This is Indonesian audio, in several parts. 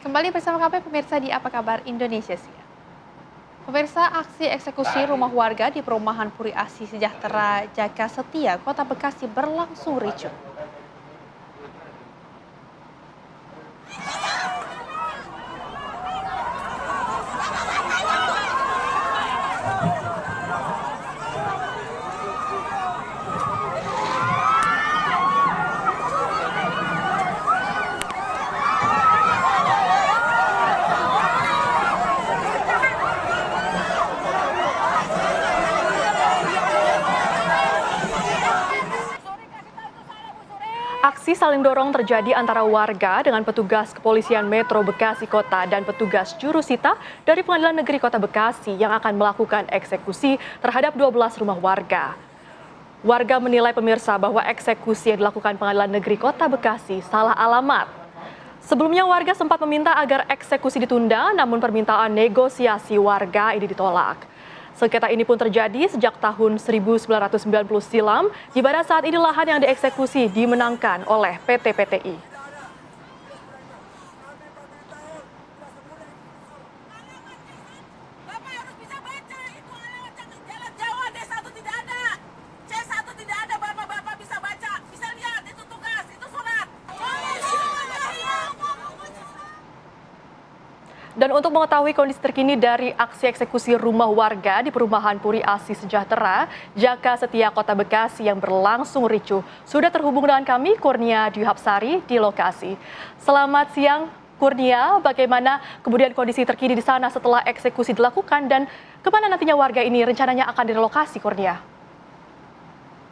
Kembali bersama kami pemirsa di Apa Kabar Indonesia Siang. Pemirsa, aksi eksekusi rumah warga di perumahan Puri Asih Sejahtera Jaka Setia, Kota Bekasi berlangsung ricuh. Aksi saling dorong terjadi antara warga dengan petugas kepolisian Metro Bekasi Kota dan petugas jurusita dari Pengadilan Negeri Kota Bekasi yang akan melakukan eksekusi terhadap 12 rumah warga. Warga menilai pemirsa bahwa eksekusi yang dilakukan Pengadilan Negeri Kota Bekasi salah alamat. Sebelumnya warga sempat meminta agar eksekusi ditunda, namun permintaan negosiasi warga ini ditolak. Sengketa ini pun terjadi sejak tahun 1990 silam, di mana saat ini lahan yang dieksekusi dimenangkan oleh PT PTI. Dan untuk mengetahui kondisi terkini dari aksi eksekusi rumah warga di perumahan Puri Asih Sejahtera, Jaka Setia Kota Bekasi yang berlangsung ricuh, sudah terhubung dengan kami Kurnia Dwi Hapsari di lokasi. Selamat siang Kurnia, bagaimana kemudian kondisi terkini di sana setelah eksekusi dilakukan dan kemana nantinya warga ini rencananya akan direlokasi, Kurnia?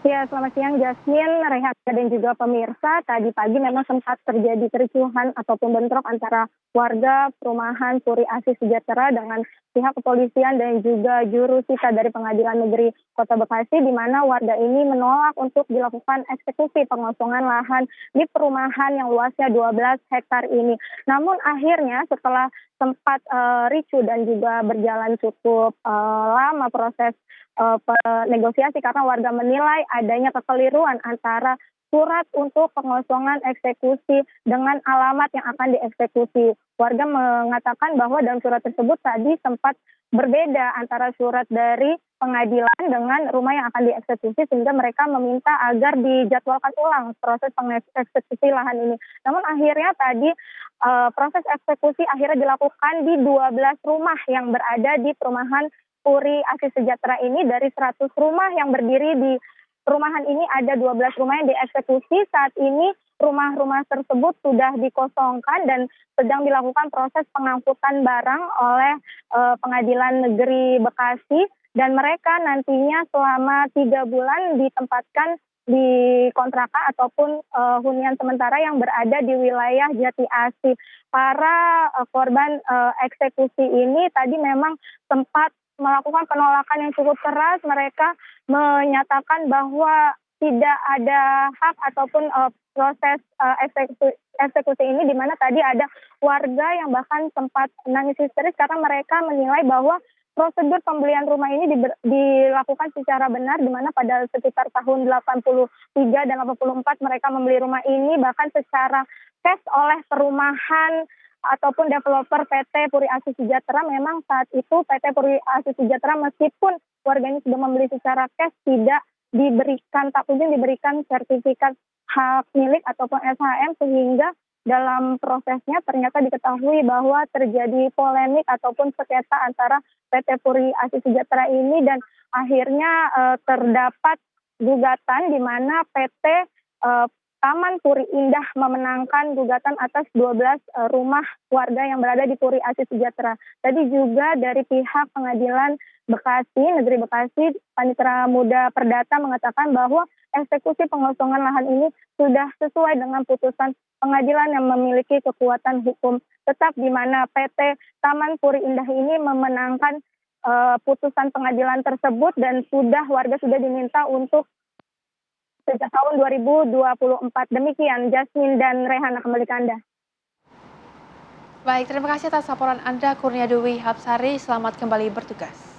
Ya, selamat siang Jasmine, Rehat dan juga pemirsa. Tadi pagi memang sempat terjadi kericuhan ataupun bentrok antara warga perumahan Puri Asih Sejahtera dengan pihak kepolisian dan juga jurusita dari Pengadilan Negeri Kota Bekasi, di mana warga ini menolak untuk dilakukan eksekusi pengosongan lahan di perumahan yang luasnya 12 hektar ini. Namun akhirnya setelah sempat ricuh dan juga berjalan cukup lama proses negosiasi karena warga menilai adanya kekeliruan antara surat untuk pengosongan eksekusi dengan alamat yang akan dieksekusi. Warga mengatakan bahwa dalam surat tersebut tadi sempat berbeda antara surat dari pengadilan dengan rumah yang akan dieksekusi, sehingga mereka meminta agar dijadwalkan ulang proses pengeksekusi lahan ini. Namun akhirnya tadi proses eksekusi akhirnya dilakukan di 12 rumah yang berada di perumahan Puri Asih Sejahtera ini. Dari 100 rumah yang berdiri di perumahan ini ada 12 rumah yang dieksekusi. Saat ini rumah-rumah tersebut sudah dikosongkan dan sedang dilakukan proses pengangkutan barang oleh Pengadilan Negeri Bekasi, dan mereka nantinya selama 3 bulan ditempatkan di kontrakan ataupun hunian sementara yang berada di wilayah Jati Asih. Para korban eksekusi ini tadi memang sempat melakukan penolakan yang cukup keras. Mereka menyatakan bahwa tidak ada hak ataupun proses eksekusi ini, di mana tadi ada warga yang bahkan sempat nangis histeris karena mereka menilai bahwa prosedur pembelian rumah ini dilakukan secara benar, di mana pada sekitar tahun 83 dan 84 mereka membeli rumah ini bahkan secara cash oleh perumahan ataupun developer PT Puri Asih Sejahtera. Memang saat itu PT Puri Asih Sejahtera meskipun warganya sudah membeli secara cash tidak diberikan, tak kunjung diberikan sertifikat hak milik ataupun SHM, sehingga dalam prosesnya ternyata diketahui bahwa terjadi polemik ataupun sengketa antara PT Puri Asih Sejahtera ini, dan akhirnya terdapat gugatan di mana PT Taman Puri Indah memenangkan gugatan atas 12 rumah warga yang berada di Puri Asih Sejahtera. Tadi juga dari pihak Pengadilan Negeri Bekasi, Panitera Muda Perdata mengatakan bahwa eksekusi pengosongan lahan ini sudah sesuai dengan putusan pengadilan yang memiliki kekuatan hukum tetap, di mana PT Taman Puri Indah ini memenangkan putusan pengadilan tersebut, dan warga sudah diminta untuk sejak tahun 2024. Demikian Jasmine dan Rehana, kembali ke Anda. Baik, terima kasih atas laporan Anda Kurnia Dwi Hapsari. Selamat kembali bertugas.